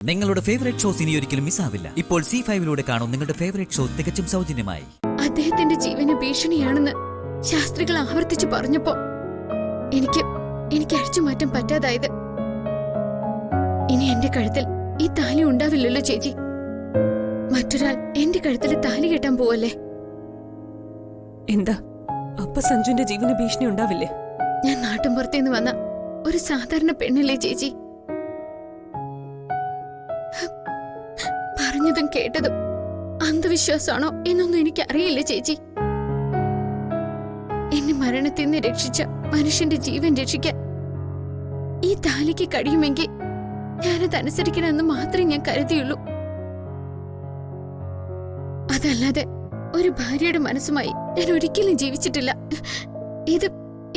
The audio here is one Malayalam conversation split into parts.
നിങ്ങളുടെ ഫേവറേറ്റ് ഷോസ് ഇനി ഒരിക്കലും മിസ്സാവില്ല. ഇപ്പോൾ C5 കാണും നിങ്ങളുടെ ഫേവറേറ്റ് ഷോ തികച്ചും സൗജന്യമായി. അദ്ദേഹത്തിന്റെ ജീവന് ഭീഷണിയാണെന്ന് ശാസ്ത്രികൾ ആവർത്തിച്ചു പറഞ്ഞപ്പോ എനിക്ക് അഴിച്ചു മാറ്റാൻ പറ്റാതായത്. ഇനി എന്റെ കഴുത്തിൽ ഈ താലി ഉണ്ടാവില്ലല്ലോ ചേച്ചി. മറ്റൊരാൾ എന്റെ കഴുത്തിൽ താലി കെട്ടാൻ പോവല്ലേ? എന്താ അപ്പ സഞ്ജുവിന്റെ ജീവന് ഭീഷണി ഉണ്ടാവില്ലേ? ഞാൻ നാട്ടിൻപുറത്തേന്ന് വന്ന ഒരു സാധാരണ പെണ്ണല്ലേ ചേച്ചി. പറഞ്ഞതും കേട്ടതും അന്ധവിശ്വാസമാണോ എന്നൊന്നും എനിക്കറിയില്ല ചേച്ചി. എന്നെ മരണത്തിൽ നിന്ന് രക്ഷിച്ച മനുഷ്യന്റെ ജീവൻ രക്ഷിക്കാൻ ഈ താലിക്ക് കഴിയുമെങ്കിൽ ഞാനത് അനുസരിക്കണമെന്ന് മാത്രമേ ഞാൻ കരുതിയുള്ളൂ. അതല്ലാതെ ഒരു ഭാര്യയുടെ മനസ്സുമായി ഞാൻ ഒരിക്കലും ജീവിച്ചിട്ടില്ല.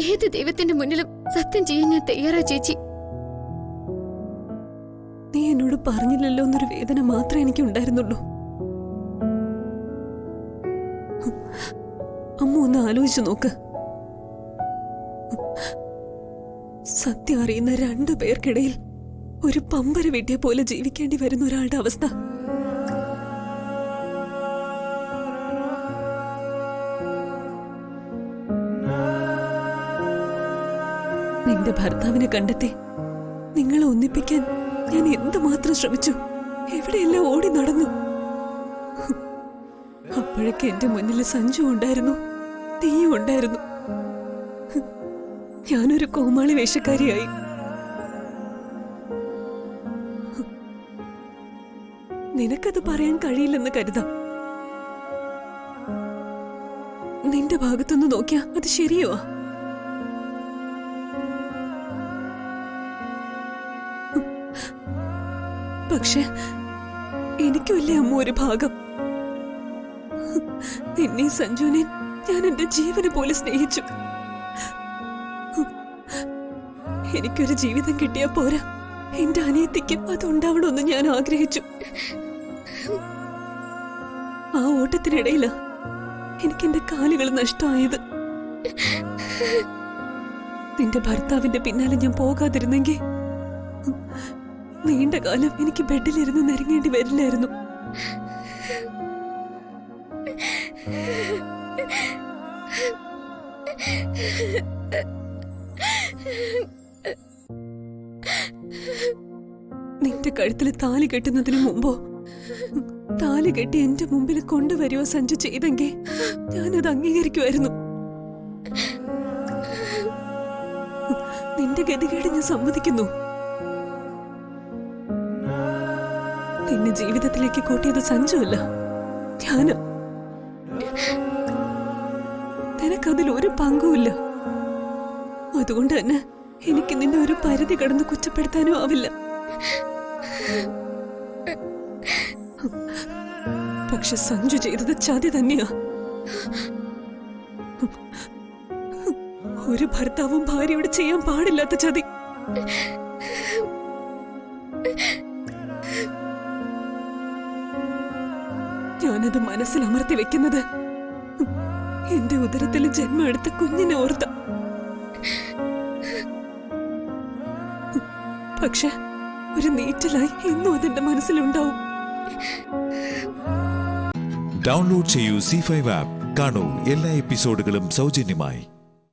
ഏത് ദൈവത്തിന്റെ മുന്നിലും സത്യം ചെയ്യാൻ ഞാൻ തയ്യാറാ ചേച്ചി. നീ എന്നോട് പറഞ്ഞില്ലല്ലോ എന്നൊരു വേദന മാത്രമേ എനിക്ക് ഉണ്ടായിരുന്നുള്ളൂ. അമ്മ ഒന്ന് ആലോചിച്ചു നോക്ക്. സത്യം അറിയുന്ന 2 പേർക്കിടയിൽ ഒരു പമ്പര വെട്ടിയെ പോലെ ജീവിക്കേണ്ടി വരുന്ന ഒരാളുടെ അവസ്ഥ. നിന്റെ ഭർത്താവിനെ കണ്ടെത്തി നിങ്ങളെ ഒന്നിപ്പിക്കാൻ ഞാൻ എന്തുമാത്രം ശ്രമിച്ചു, എവിടെയെല്ലാം ഓടി നടന്നു. അപ്പോഴൊക്കെ എന്റെ മുന്നിൽ സഞ്ജു ഉണ്ടായിരുന്നു, തീയും ഉണ്ടായിരുന്നു. ഞാനൊരു കോമാളി വേഷക്കാരിയായി. നിനക്കത് പറയാൻ കഴിയില്ലെന്ന് കരുതാം. നിന്റെ ഭാഗത്തുനിന്ന് നോക്കിയാ അത് ശരിയോ? പക്ഷെ എനിക്കുമല്ലേ അമ്മ ഒരു ഭാഗം. നിന്നെ സഞ്ജുവിനെ ഞാൻ എന്റെ ജീവനെ പോലെ സ്നേഹിച്ചു. എനിക്കൊരു ജീവിതം കിട്ടിയാ പോരാ, എന്റെ അനിയത്തിക്ക് അതുണ്ടാവണമെന്ന് ഞാൻ ആഗ്രഹിച്ചു. ആ ഓട്ടത്തിനിടയിലാ എനിക്കെന്റെ കാലുകൾ നഷ്ടമായത്. നിന്റെ ഭർത്താവിന്റെ പിന്നാലെ ഞാൻ പോകാതിരുന്നെങ്കിൽ നീണ്ട കാലം എനിക്ക് ബെഡിലിരുന്ന് നിരങ്ങേണ്ടി വരില്ലായിരുന്നു. നിന്റെ കഴുത്തിൽ താലി കെട്ടുന്നതിന് മുമ്പോ താലി കെട്ടി എന്റെ മുമ്പിൽ കൊണ്ടുവരുവോ സഞ്ജു ചെയ്തെങ്കിൽ ഞാനത് അംഗീകരിക്കുമായിരുന്നു. നിന്റെ ഗതികേട് ഞാൻ സമ്മതിക്കുന്നു. നിന്നെ ജീവിതത്തിലേക്ക് കൂട്ടിയത് സഞ്ജു അല്ല, ഞാന്. നിനക്കതിൽ ഒരു പങ്കുമില്ല. അതുകൊണ്ട് തന്നെ എനിക്ക് നിന്നെ ഒരു പരിധി കടന്ന് കുറ്റപ്പെടുത്താനും ആവില്ല. പക്ഷെ സഞ്ജു ചെയ്തത് ചതി തന്നെയാ. ഒരു ഭർത്താവും ഭാര്യയോട് ചെയ്യാൻ പാടില്ലാത്ത ചതി. ഞാനത് മനസ്സിൽ അമർത്തി വെക്കുന്നത് എന്റെ ഉദരത്തിൽ ജന്മം എടുത്ത കുഞ്ഞിനെ ഓർത്ത. പക്ഷെ ഒരു നീറ്റലായി എന്നും അതെന്റെ മനസ്സിലുണ്ടാവും. ഡൗൺലോഡ് ചെയ്യൂ C5 ആപ്പ്. കാണൂ എല്ലാ എപ്പിസോഡുകളും സൗജന്യമായി.